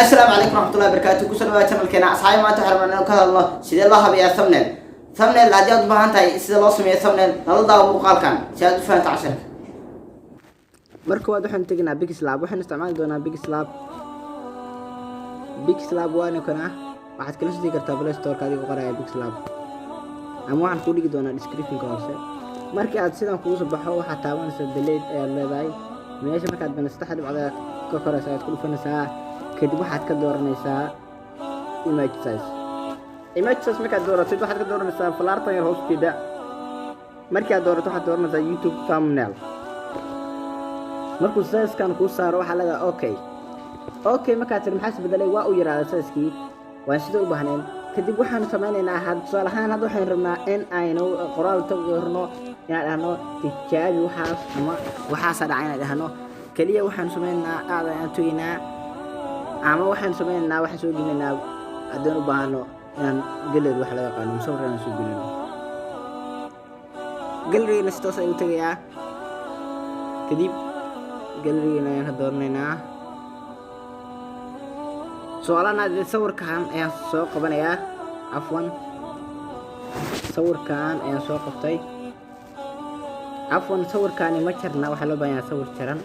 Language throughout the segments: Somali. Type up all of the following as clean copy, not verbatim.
السلام عليكم ورحمة الله وبركاته. كل سنة وأنتم الكنا أصحابي ما تحرم أن كذا الله سيد الله هبي ثمنيل هذه أطبعها أنت سيد الله سمي ثمنيل نلضى ومقال كان سيد فانت عشان marka waxaan tagnaa big slab waxaan isticmaali doonaa big slab waana kana waxaad kala soo kartaa play store ka adiga qoraya big slab ama waxaan ku dhigi doonaa description ka hoose markii aad sidan kugu soo baxo waxa taabanaysaa delete ayaa leedahay meesha markaad banasto xadib cad ka koraysaa aad ku dhufanaysaa kadib waxaad ka dooranaysaa image size markaad doorato waxaad ka dooranaysaa falaartan yar hoosteeda markii aad doorato waxaad dooranaysaa YouTube thumbnail markuu size-kan ku saaro waxa laga okay markaad tir maxaa isbedelay waa u yaraaday size-kii waan sidoo u baahneen kadib waxaan sameynaynaa tusaale ahaan hadda waxaan rabnaa in aynu qoraal tagoorno inaan dhahno tijaabi waxaas ama waxaas dhacay inaan dhahno kaliya waxaan sameynaynaa aada aan tuginaa ama waxaan sameynaynaa waxaan soo gelinaynaa haddaan u baahno inaan gallery wax laga qaano musawir aan soo gelino gallery sidoo ay u tagayaa kadib gallery ayaan doornaynaa su'aalana sawirkan ayaan soo qabanayaa sawirkan ayaan soo qabtay sawirkan ma jarna waxa loo baahan yahay sawir jaran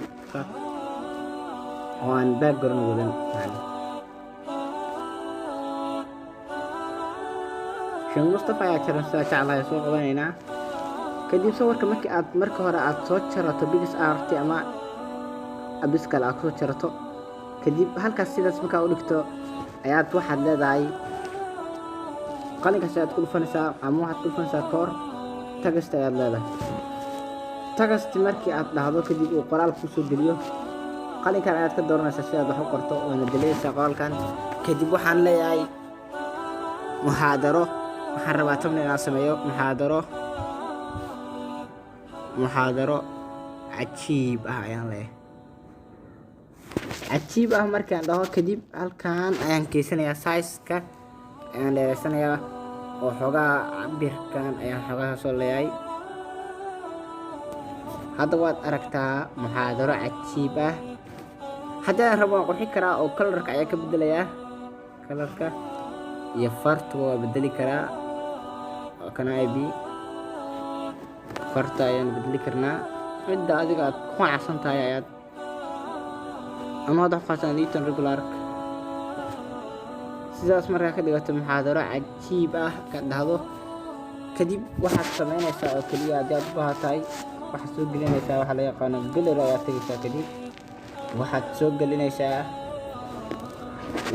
oo aan background wadan Sheekh Mustafa ayaa jaran sida jaclahay soo qabanaynaa kadib sawirka marka hore aad soo jarato PixArt ama abiskal aad soo jarato kadib halkaas sidaas markaa u dhigto ayaad waxaad leedahay qalinkaas aad ku dhufanaysaa ama waxaad ku dhufanaysaa koor text ayaad leedahay text markii aad dhahdo kadib uu qoraal ku soo geliyo qalinkan ayaad ka dooranaysaa si aad wax u qorto waana dilaysaa qoraalkan kadib waxaan leeyahay muxaadaro waxaan rabaa tabni inaan sameeyo muxaadaro cajiib ayaan leeyahay cajiib markaan dhaho kadib halkaan ayaan keysanayaa size-ka ayaan dheereysanayaa oo xogaa cabirkan ayaan xogaha soo leeyahay hadda waad aragtaa muxaadaro cajiib haddaan rabo waan qurxin karaa oo colorka ayaa ka bedelayaa colorka iyo farta waa bedeli karaa kana ib farta ayaan bedeli karnaa midda adiga aad ku qanacsan tahay ayaad ama waxa xasan liitan regular sidaas markaa ka dhigato muxaadaro cajiib ka dhahdo kadib waxaad sameynaysaa oo kaliya aad u baahatay waxaad soo gelinaysaa waxa la yaqaan gallery ayaa tagaysaa kadib waxaad soo gelinaysaa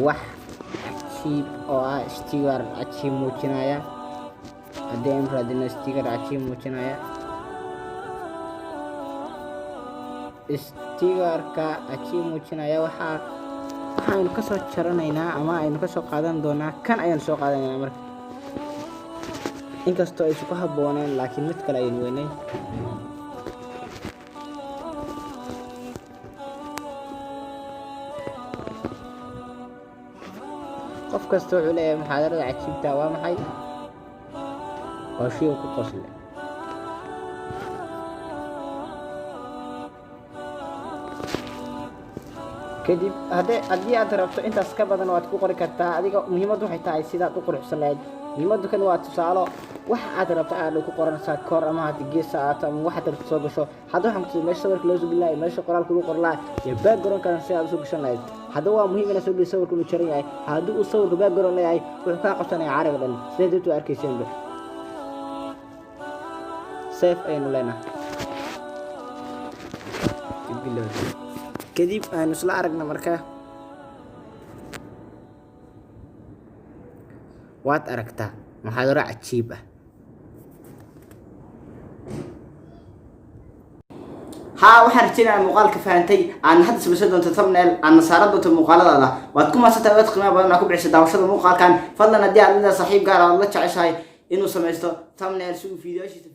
wax cajiib oo sticker cajiib muujinaya haddii aan raadino sticker cajiib muujinaya sticker-ka cajiib muujinaya waxaanu ka soo jaranaynaa ama aynu ka soo qaadan doonaa kan ayaan soo qaadanaynaa marka inkastoo ay isku habbooneen laakiin mid kale aynu weynay qof kasta wuxuu leeyahay muxaadarada cajiibta waa maxay waa shay ku qosle kadib haddii aad rabto intaas ka badan waad ku qori kartaa adiga muhiimaddu waxay tahay sidaad u quruxsan lahayd muhiimaddu kan waa tusaalo wax aad rabto aad ku qoranaysaa koor ama haddii geesa aad ama waxaad rabto soo gasho hadda waxaan ku meesha sawirka loo soo gelinayo meesha qoraalka lagu qori lahaa iyo background kan si aad u soo gashan lahayd hadda waa muhiim inaad soo geliso sawirka uu jaran yahay haddii uu sawirka background leeyahay wuxuu ka qabsanayaa caraga dhan sidaad u arkayseenba save aynu leenahay kadib aynu isla aragna markaa waad aragtaa muxaadaro cajiib waxaan rajaynayaa muuqaalka fahantay aan hadda samaysan doonto thumbnail aan nasaaran doonto muuqaaladaada waad ku maasantahay wad qiimo badan ku bixisa daawashada muuqaalkan fadlan haddii aad saaxiib gaar ah la jeceshahay inuu samaysto thumbnail si uu fiidiyooshiisa